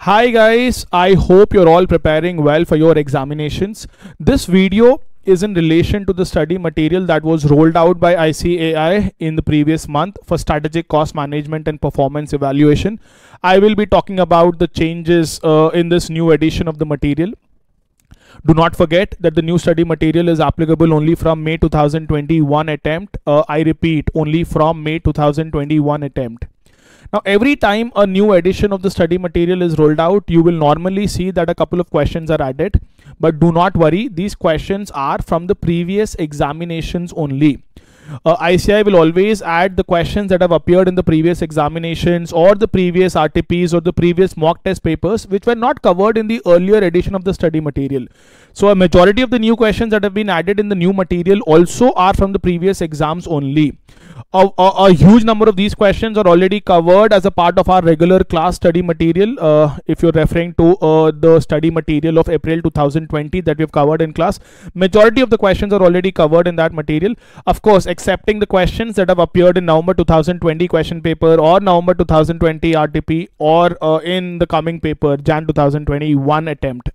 Hi guys, I hope you're all preparing well for your examinations. This video is in relation to the study material that was rolled out by ICAI in the previous month for strategic cost management and performance evaluation. I will be talking about the changes in this new edition of the material. Do not forget that the new study material is applicable only from May 2021 attempt. I repeat, only from May 2021 attempt. Now, every time a new edition of the study material is rolled out, you will normally see that a couple of questions are added. But do not worry, these questions are from the previous examinations only. ICAI will always add the questions that have appeared in the previous examinations or the previous RTPs or the previous mock test papers which were not covered in the earlier edition of the study material. So a majority of the new questions that have been added in the new material also are from the previous exams only. A huge number of these questions are already covered as a part of our regular class study material. If you're referring to the study material of April 2020 that we've covered in class, majority of the questions are already covered in that material. Of course, excepting the questions that have appeared in November 2020 question paper or November 2020 RTP or in the coming paper Jan 2021 attempt.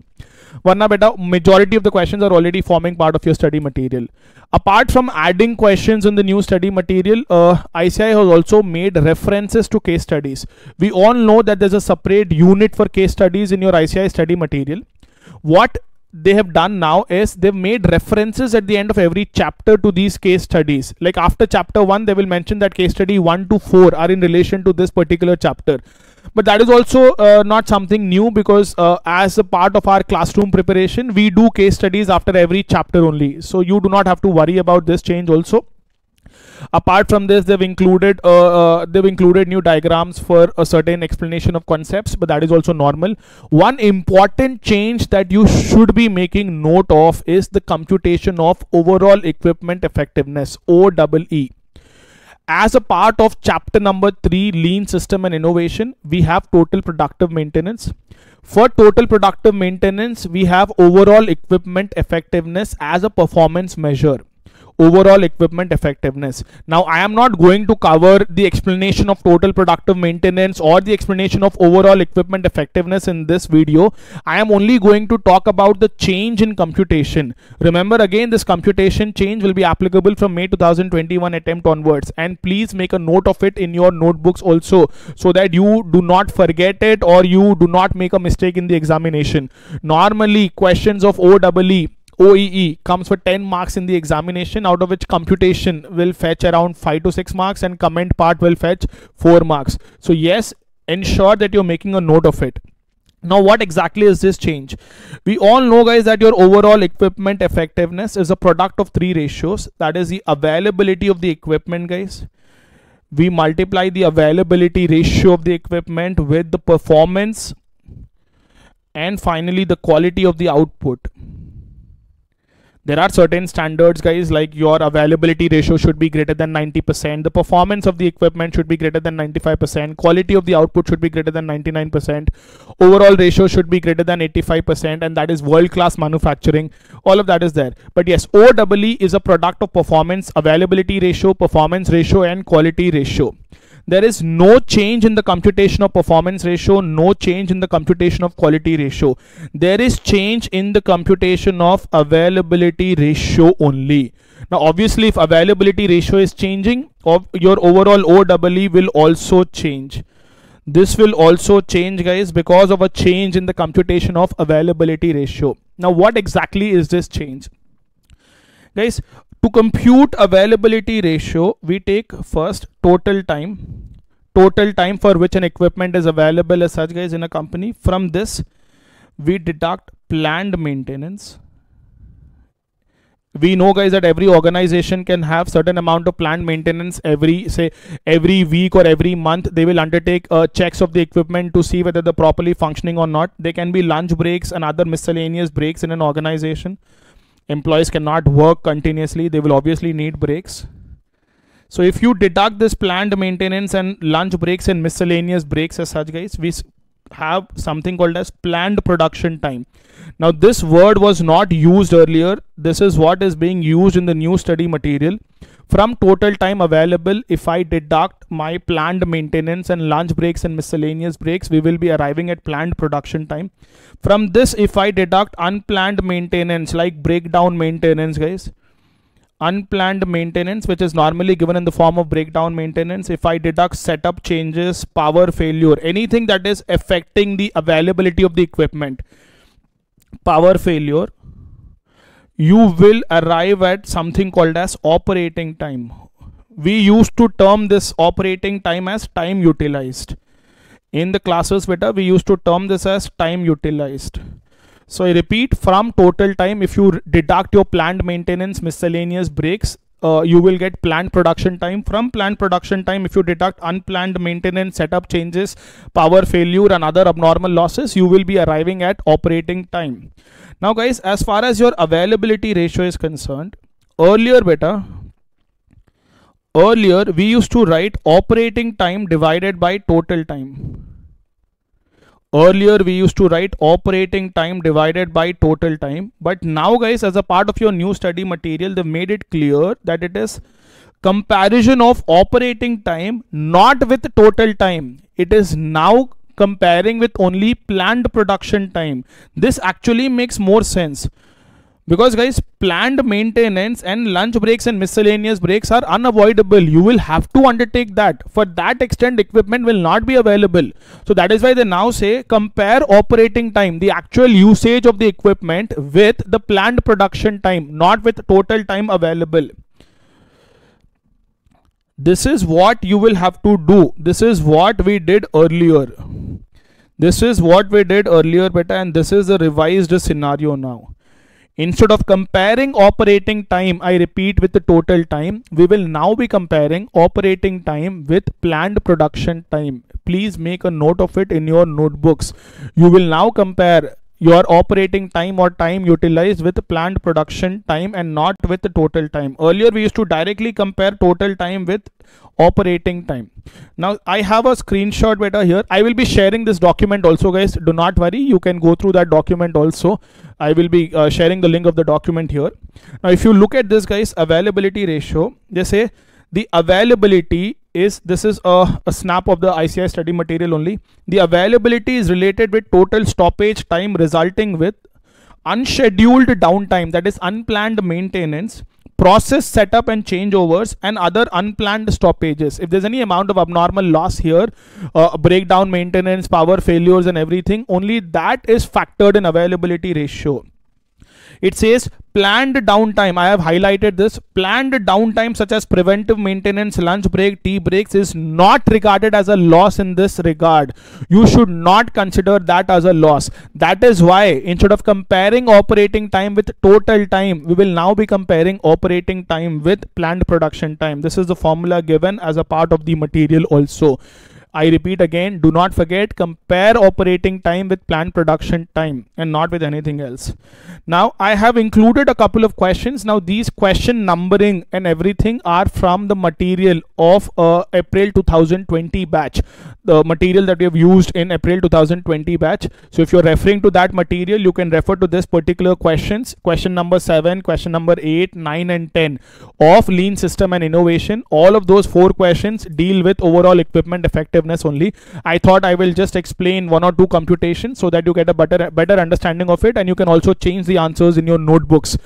Varna beta, majority of the questions are already forming part of your study material. Apart from adding questions in the new study material, ICAI has also made references to case studies. We all know that there's a separate unit for case studies in your ICAI study material. What they have done now is they've made references at the end of every chapter to these case studies. Like after chapter 1, they will mention that case study 1 to 4 are in relation to this particular chapter. But that is also not something new because as a part of our classroom preparation, we do case studies after every chapter only. So you do not have to worry about this change also. Apart from this, they've included new diagrams for a certain explanation of concepts, but that is also normal. One important change that you should be making note of is the computation of overall equipment effectiveness, OEE. As a part of chapter number 3, lean system and innovation, we have total productive maintenance. For total productive maintenance, we have overall equipment effectiveness as a performance measure. Overall equipment effectiveness. Now, I am not going to cover the explanation of total productive maintenance or the explanation of overall equipment effectiveness in this video. I am only going to talk about the change in computation. Remember again, this computation change will be applicable from May 2021 attempt onwards, and please make a note of it in your notebooks also so that you do not forget it or you do not make a mistake in the examination. Normally, questions of OEE comes for 10 marks in the examination, out of which computation will fetch around 5 to 6 marks and comment part will fetch 4 marks. So yes, ensure that you're making a note of it. Now, what exactly is this change? We all know, guys, that your overall equipment effectiveness is a product of 3 ratios. That is the availability of the equipment, guys. We multiply the availability ratio of the equipment with the performance and finally the quality of the output. There are certain standards, guys, like your availability ratio should be greater than 90%. The performance of the equipment should be greater than 95%. Quality of the output should be greater than 99%. Overall ratio should be greater than 85%. And that is world-class manufacturing. All of that is there. But yes, OEE is a product of performance, availability ratio, performance ratio, and quality ratio. There is no change in the computation of performance ratio, no change in the computation of quality ratio. There is change in the computation of availability ratio only. Now, obviously, if availability ratio is changing, your overall OEE will also change. This will also change, guys, because of a change in the computation of availability ratio. Now, what exactly is this change? Guys, to compute availability ratio, we take first total time for which an equipment is available as such, guys, in a company. From this, we deduct planned maintenance. We know, guys, that every organization can have certain amount of planned maintenance every week or every month. They will undertake checks of the equipment to see whether they're properly functioning or not. There can be lunch breaks and other miscellaneous breaks in an organization. Employees cannot work continuously. They will obviously need breaks. So if you deduct this planned maintenance and lunch breaks and miscellaneous breaks as such, guys, we have something called as planned production time. Now, this word was not used earlier. This is what is being used in the new study material. From total time available, if I deduct my planned maintenance and lunch breaks and miscellaneous breaks, we will be arriving at planned production time. From this, if I deduct unplanned maintenance like breakdown maintenance, guys, unplanned maintenance, which is normally given in the form of breakdown maintenance, if I deduct setup changes, power failure, anything that is affecting the availability of the equipment, power failure, you will arrive at something called as operating time. We used to term this operating time as time utilized. In the classes beta, we used to term this as time utilized. So I repeat, from total time, if you deduct your planned maintenance, miscellaneous breaks, you will get planned production time. From planned production time, if you deduct unplanned maintenance, setup changes, power failure and other abnormal losses, you will be arriving at operating time. Now guys, as far as your availability ratio is concerned, earlier we used to write operating time divided by total time. Earlier we used to write operating time divided by total time, but now guys, as a part of your new study material, they've made it clear that it is comparison of operating time, not with total time. It is now comparing with only planned production time. This actually makes more sense, because guys, planned maintenance and lunch breaks and miscellaneous breaks are unavoidable. You will have to undertake that. For that extent, equipment will not be available. So that is why they now say compare operating time, the actual usage of the equipment, with the planned production time, not with total time available. This is what you will have to do. This is what we did earlier. This is what we did earlier, beta, and this is the revised scenario now. Instead of comparing operating time, I repeat, with the total time, we will now be comparing operating time with planned production time. Please make a note of it in your notebooks. You will now compare your operating time or time utilized with planned production time and not with the total time. Earlier we used to directly compare total time with operating time. Now I have a screenshot beta here. I will be sharing this document also, guys. Do not worry, you can go through that document also. I will be sharing the link of the document here. Now if you look at this, guys, availability ratio, they say the availability is, this is a snap of the ICAI study material only. The availability is related with total stoppage time resulting with unscheduled downtime, that is unplanned maintenance, process setup and changeovers, and other unplanned stoppages. If there's any amount of abnormal loss here, breakdown maintenance, power failures and everything, only that is factored in availability ratio. It says planned downtime. I have highlighted this. Planned downtime such as preventive maintenance, lunch break, tea breaks is not regarded as a loss in this regard. You should not consider that as a loss. That is why instead of comparing operating time with total time, we will now be comparing operating time with planned production time. This is the formula given as a part of the material also. I repeat again, do not forget, compare operating time with planned production time and not with anything else. Now I have included a couple of questions. Now these question numbering and everything are from the material of April 2020 batch, the material that we have used in April 2020 batch. So if you're referring to that material, you can refer to this particular questions, question number 7, question number 8, 9 and 10 of lean system and innovation. All of those 4 questions deal with overall equipment effectiveness only. I thought I will just explain 1 or 2 computations so that you get a better understanding of it, and you can also change the answers in your notebooks.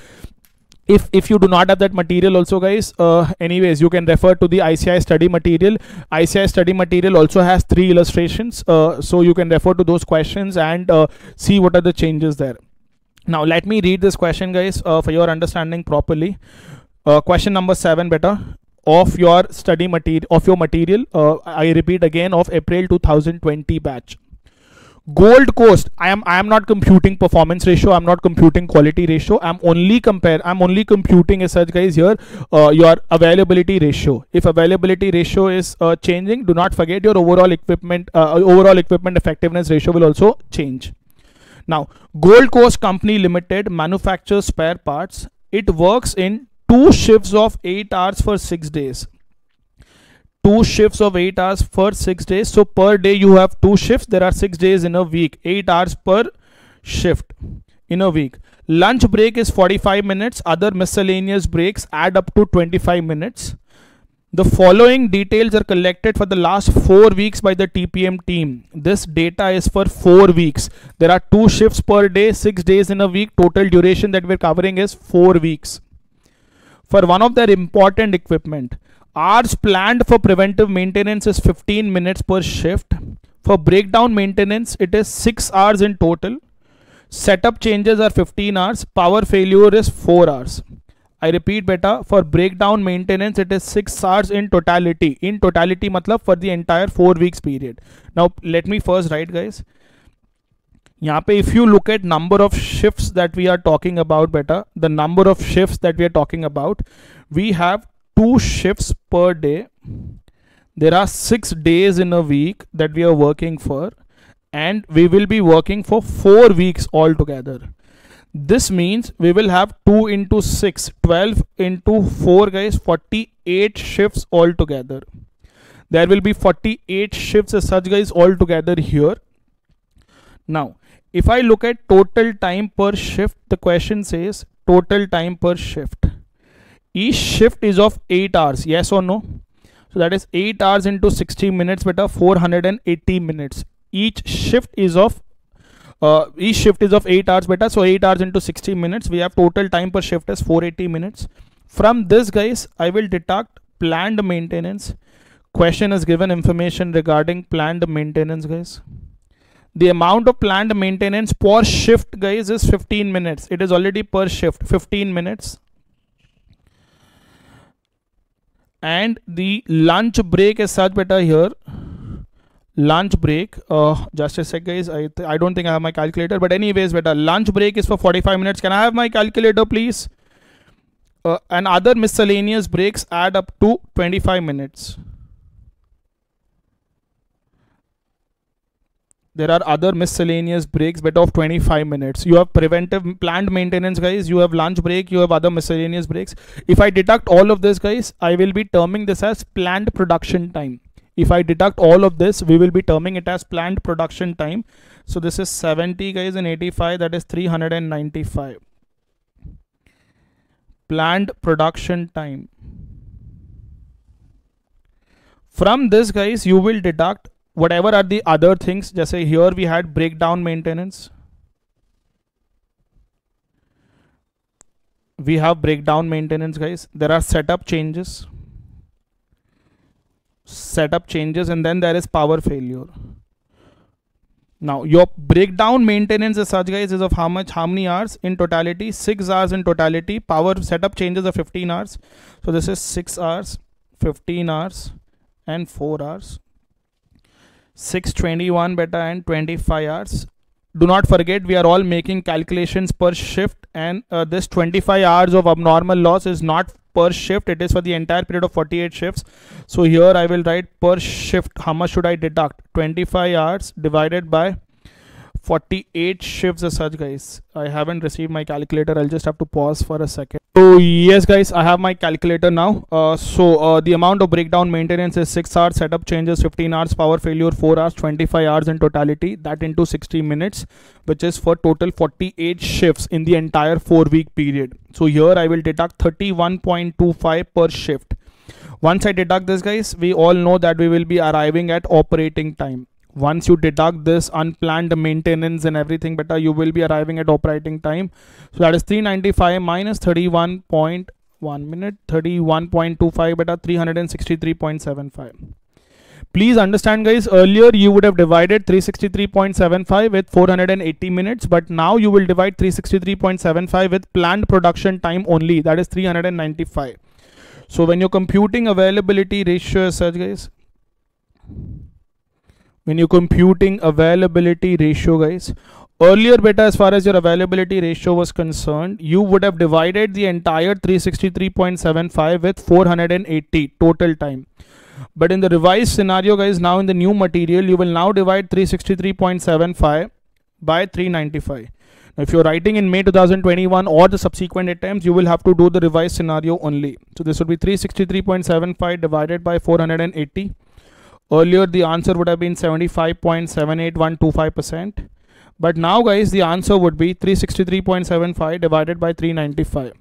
If you do not have that material also, guys, anyways, you can refer to the ICAI study material. ICAI study material also has 3 illustrations, so you can refer to those questions and see what are the changes there. Now let me read this question, guys, for your understanding properly. Question number 7 beta of your study material, of your material, I repeat again, of April 2020 batch. Gold Coast, I am not computing performance ratio, I'm not computing quality ratio, I'm only computing as such, guys, here your availability ratio. If availability ratio is changing, do not forget your overall equipment effectiveness ratio will also change. Now Gold Coast Company Limited manufactures spare parts. It works in 2 shifts of 8 hours for 6 days. 2 shifts of 8 hours for 6 days. So per day you have 2 shifts. There are 6 days in a week, 8 hours per shift. in a week. Lunch break is 45 minutes. Other miscellaneous breaks add up to 25 minutes. The following details are collected for the last 4 weeks by the TPM team. This data is for 4 weeks. There are 2 shifts per day, 6 days in a week. Total duration that we're covering is 4 weeks. For one of their important equipment, hours planned for preventive maintenance is 15 minutes per shift. For breakdown maintenance, it is 6 hours in total. Setup changes are 15 hours. Power failure is 4 hours. I repeat beta, for breakdown maintenance, it is 6 hours in totality. In totality, matlab for the entire 4 weeks period. Now, let me first write, guys. यहाँ पे if you look at number of shifts that we are talking about beta, the number of shifts that we are talking about, we have 2 shifts per day. There are 6 days in a week that we are working for, and we will be working for 4 weeks altogether. This means we will have 2 into 6, 12 into 4, guys, 48 shifts altogether. There will be 48 shifts as such, guys, altogether here. Now, if I look at total time per shift, the question says total time per shift. Each shift is of 8 hours, yes or no? So that is 8 hours into 60 minutes, beta, 480 minutes. Each shift is of 8 hours beta, so 8 hours into 60 minutes, we have total time per shift as 480 minutes. From this, guys, I will deduct planned maintenance. Question is given information regarding planned maintenance, guys. The amount of planned maintenance per shift, guys, is 15 minutes. It is already per shift 15 minutes. And the lunch break is such beta here. Lunch break, just a sec, guys, I don't think I have my calculator, but anyways beta, lunch break is for 45 minutes. Can I have my calculator, please? And other miscellaneous breaks add up to 25 minutes. There are other miscellaneous breaks beta of 25 minutes. You have preventive planned maintenance, guys. You have lunch break. You have other miscellaneous breaks. If I deduct all of this, guys, I will be terming this as planned production time. If I deduct all of this, we will be terming it as planned production time. So this is 70, guys, and 85, that is 395. Planned production time. From this, guys, you will deduct whatever are the other things. Just say here we had breakdown maintenance. We have breakdown maintenance, guys. There are setup changes. And then there is power failure. Now your breakdown maintenance as such, guys, is of how many hours in totality? 6 hours in totality. Power setup changes are 15 hours. So this is 6 hours, 15 hours, and 4 hours. 6, 21 beta, and 25 hours. Do not forget, we are all making calculations per shift, and this 25 hours of abnormal loss is not per shift. It is for the entire period of 48 shifts. So here I will write per shift. How much should I deduct? 25 hours divided by 48 shifts as such, guys. I haven't received my calculator. I'll just have to pause for a second. So yes, guys, I have my calculator now. The amount of breakdown maintenance is 6 hours, setup changes 15 hours, power failure 4 hours, 25 hours in totality, that into 60 minutes, which is for total 48 shifts in the entire 4-week period. So here I will deduct 31.25 per shift. Once I deduct this, guys, we all know that we will be arriving at operating time. Once you deduct this unplanned maintenance and everything beta, you will be arriving at operating time. So that is 395 minus 31.25 beta, 363.75. Please understand, guys, earlier you would have divided 363.75 with 480 minutes, but now you will divide 363.75 with planned production time only, that is 395. So when you're computing availability ratio as such, guys, when you're computing availability ratio, guys, earlier beta, as far as your availability ratio was concerned, you would have divided the entire 363.75 with 480 total time. But in the revised scenario, guys, now in the new material, you will now divide 363.75 by 395. Now, if you're writing in May 2021 or the subsequent attempts, you will have to do the revised scenario only. So this would be 363.75 divided by 480. Earlier, the answer would have been 75.78125%. But now guys, the answer would be 363.75 divided by 395.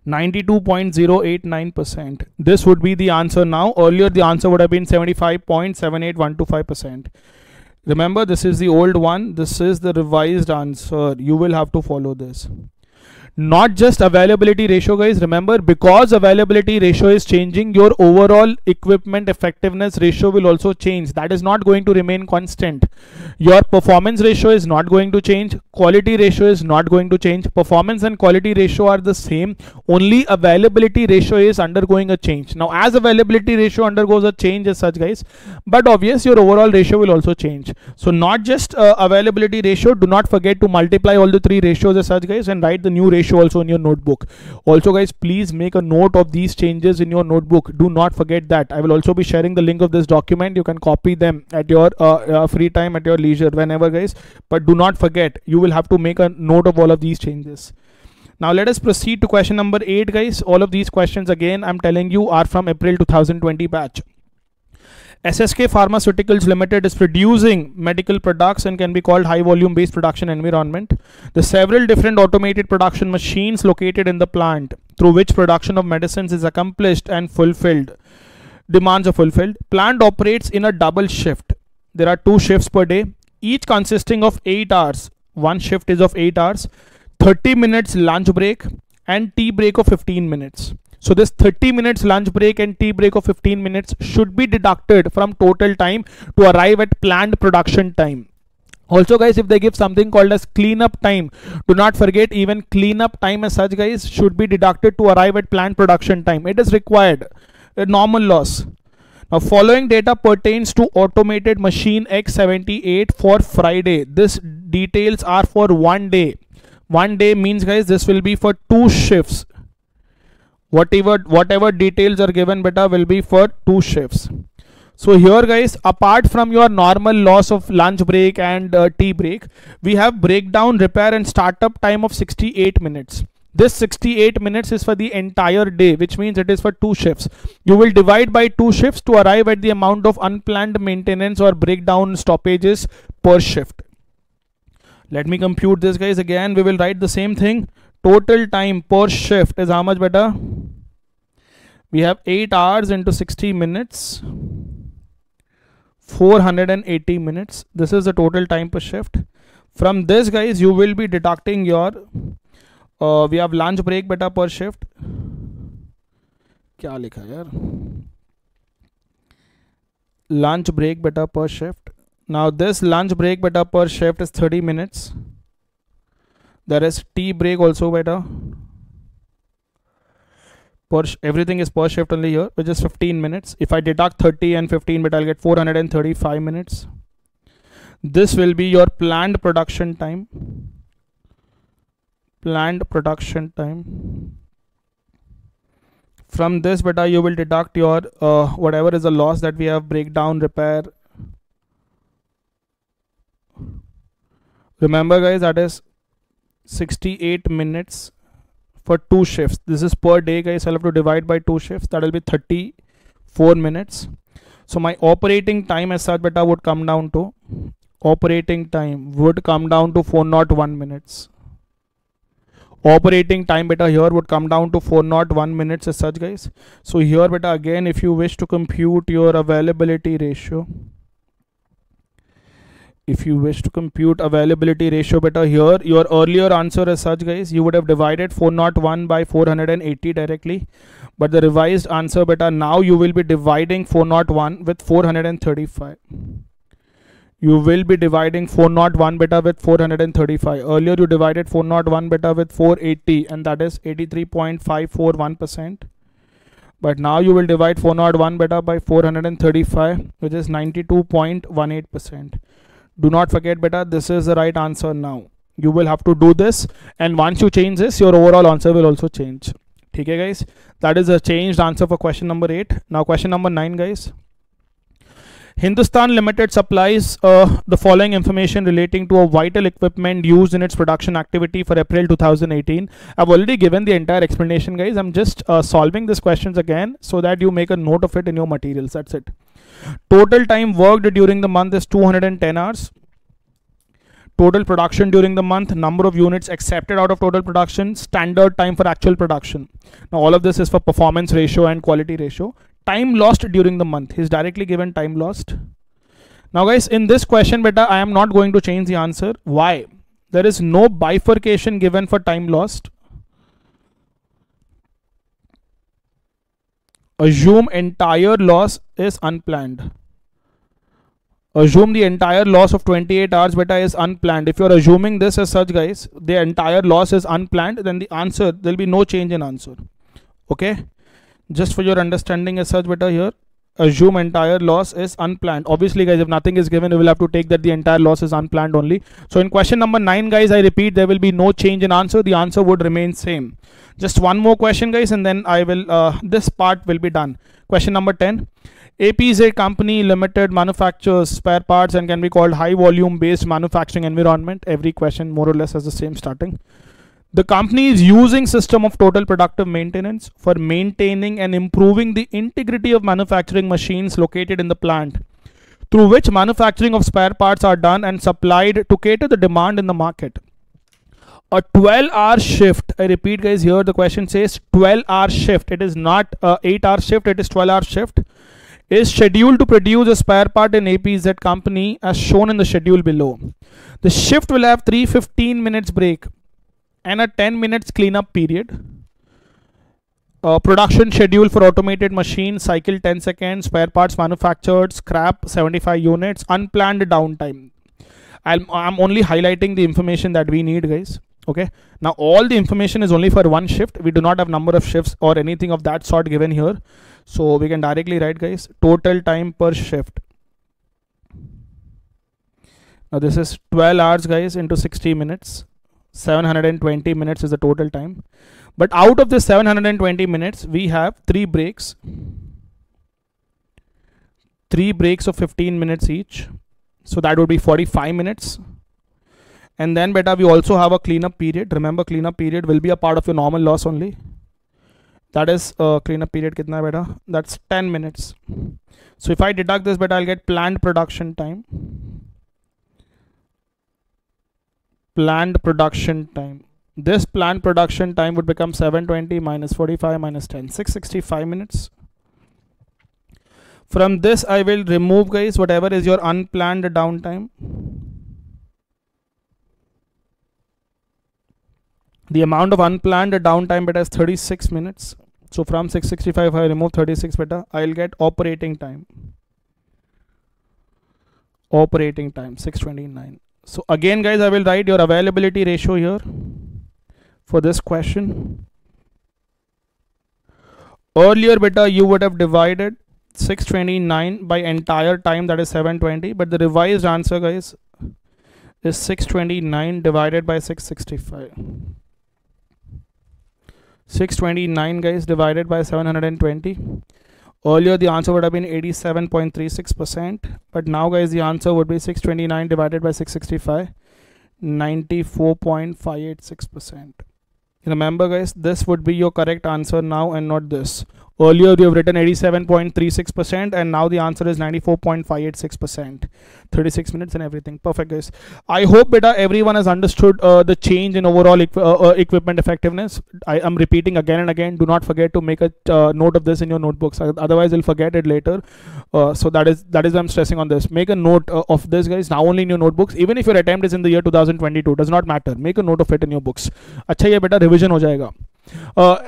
92.089%. This would be the answer now. Earlier the answer would have been 75.78125%. Remember, this is the old one. This is the revised answer. You will have to follow this. Not just availability ratio guys, remember, because availability ratio is changing, your overall equipment effectiveness ratio will also change. That is not going to remain constant. Your performance ratio is not going to change, quality ratio is not going to change. Performance and quality ratio are the same, only availability ratio is undergoing a change. Now as availability ratio undergoes a change as such guys, but obvious your overall ratio will also change. So not just availability ratio, do not forget to multiply all the three ratios as such guys and write the new ratio also in your notebook. Also guys, please make a note of these changes in your notebook. Do not forget that. I will also be sharing the link of this document. You can copy them at your free time, at your leisure, whenever guys, but do not forget, you will have to make a note of all of these changes. Now let us proceed to question number 8 guys. All of these questions again I'm telling you are from April 2020 batch. SSK Pharmaceuticals Limited is producing medical products and can be called high volume based production environment. The several different automated production machines located in the plant through which production of medicines is accomplished and fulfilled. Demands are fulfilled. Plant operates in a double shift. There are 2 shifts per day, each consisting of 8 hours. One shift is of 8 hours, 30 minutes lunch break and tea break of 15 minutes. So this 30 minutes lunch break and tea break of 15 minutes should be deducted from total time to arrive at planned production time. Also guys, if they give something called as cleanup time, do not forget even cleanup time as such guys should be deducted to arrive at planned production time. It is required, a normal loss. Now following data pertains to automated machine X78 for Friday. This details are for 1 day. 1 day means guys this will be for 2 shifts. Whatever details are given beta will be for 2 shifts. So here guys, apart from your normal loss of lunch break and tea break, we have breakdown, repair and startup time of 68 minutes. This 68 minutes is for the entire day, which means it is for 2 shifts. You will divide by 2 shifts to arrive at the amount of unplanned maintenance or breakdown stoppages per shift. Let me compute this guys. Again we will write the same thing. Total time per shift is how much beta? We have 8 hours into 60 minutes, 480 minutes. This is the total time per shift. From this guys, you will be deducting your we have lunch break beta per shift. क्या लिखा यार? Lunch break beta per shift. Now this lunch break beta per shift is 30 minutes. There is tea break also beta. Everything is per shift only here, which is 15 minutes. If I deduct 30 and 15 but I'll get 435 minutes. This will be your planned production time. Planned production time. From this beta you will deduct your whatever is the loss that we have, breakdown, repair. Remember guys, that is 68 minutes for 2 shifts. This is per day guys. I'll have to divide by 2 shifts. That will be 34 minutes. So my operating time as such beta would come down to 401 minutes. Operating time beta here would come down to 401 minutes as such guys. So here beta again, if you wish to compute your availability ratio, beta here, your earlier answer as such guys, you would have divided 401 by 480 directly, but the revised answer beta now you will be dividing 401 with 435. You will be dividing 401 beta with 435. Earlier you divided 401 beta with 480 and that is 83.541%. But now you will divide 401 beta by 435, which is 92.18%. Do not forget beta, this is the right answer now. You will have to do this, and once you change this, your overall answer will also change. Okay guys, that is a changed answer for question number 8. Now question number 9 guys. Hindustan Limited supplies the following information relating to a vital equipment used in its production activity for April 2018. I've already given the entire explanation guys. I'm just solving these questions again so that you make a note of it in your materials. That's it. Total time worked during the month is 210 hours. total production during the month, number of units accepted out of total production, standard time for actual production. Now all of this is for performance ratio and quality ratio. Time lost during the month, he's directly given time lost. Now guys, in this question beta, I am not going to change the answer. Why? There is no bifurcation given for time lost. Assume entire loss is unplanned. Assume the entire loss of 28 hours beta is unplanned. If you're assuming this as such guys, the entire loss is unplanned, then the answer, there'll be no change in answer. Okay, just for your understanding as such beta here, assume entire loss is unplanned. Obviously guys, if nothing is given, you will have to take that the entire loss is unplanned only. So in question number 9 guys, I repeat, there will be no change in answer. The answer would remain same. Just one more question guys, and then I will this part will be done. Question number 10. APZ Company Limited manufactures spare parts and can be called high volume based manufacturing environment. Every question more or less has the same starting. The company is using system of total productive maintenance for maintaining and improving the integrity of manufacturing machines located in the plant, through which manufacturing of spare parts are done and supplied to cater the demand in the market. A 12-hour shift, I repeat guys, here the question says 12-hour shift. It is not a 8-hour shift, it is 12-hour shift. Is scheduled to produce a spare part in APZ Company as shown in the schedule below. The shift will have 3 15 minutes break and a 10 minutes cleanup period. Production schedule for automated machine, cycle 10 seconds, spare parts manufactured, scrap 75 units, unplanned downtime. I'm only highlighting the information that we need guys. Okay, now all the information is only for one shift. We do not have number of shifts or anything of that sort given here. So we can directly write guys, total time per shift. Now this is 12 hours guys into 60 minutes. 720 minutes is the total time. But out of this 720 minutes, we have 3 breaks. 3 breaks of 15 minutes each. So that would be 45 minutes. And then beta, we also have a cleanup period. Remember, cleanup period will be a part of your normal loss only. That is cleanup period kitna beta? That's 10 minutes. So if I deduct this beta, I'll get planned production time. Planned production time. This planned production time would become 720 minus 45 minus 10, 665 minutes. From this, I will remove guys whatever is your unplanned downtime. The amount of unplanned downtime beta is 36 minutes. So from 665, if I remove 36 beta, I'll get operating time. Operating time 629. So again guys, I will write your availability ratio here for this question. Earlier beta, you would have divided 629 by entire time, that is 720, but the revised answer guys is 629 divided by 665. 629 guys divided by 720. Earlier the answer would have been 87.36%, but now guys the answer would be 629 divided by 665, 94.586%. Remember guys, this would be your correct answer now and not this. Earlier you have written 87.36% and now the answer is 94.586%. 36 minutes and everything. Perfect guys. I hope beta everyone has understood the change in overall equipment effectiveness. I am repeating again and again, do not forget to make a note of this in your notebooks, otherwise you'll forget it later. So that is why I'm stressing on this. Make a note of this guys, now only in your notebooks. Even if your attempt is in the year 2022, does not matter. Make a note of it in your books. Achha ye beta revision ho jayega.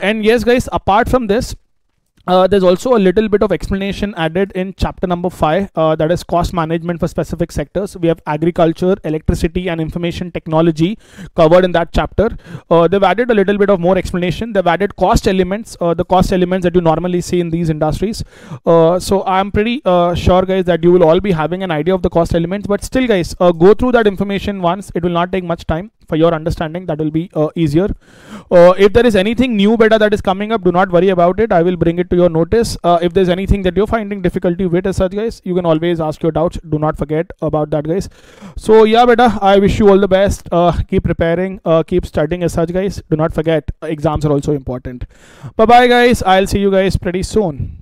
And yes guys, apart from this, there's also a little bit of explanation added in chapter number 5, that is cost management for specific sectors. We have agriculture, electricity and information technology covered in that chapter. They've added a little bit of more explanation. They've added cost elements, the cost elements that you normally see in these industries. So I'm pretty sure guys that you will all be having an idea of the cost elements, but still guys, go through that information once. It will not take much time for your understanding. That will be easier. If there is anything new beta that is coming up, do not worry about it. I will bring it to your notice. If there's anything that you're finding difficulty with as such guys, you can always ask your doubts. Do not forget about that guys. So yeah beta, I wish you all the best. Keep preparing, keep studying as such guys. Do not forget, exams are also important. Bye bye guys, I'll see you guys pretty soon.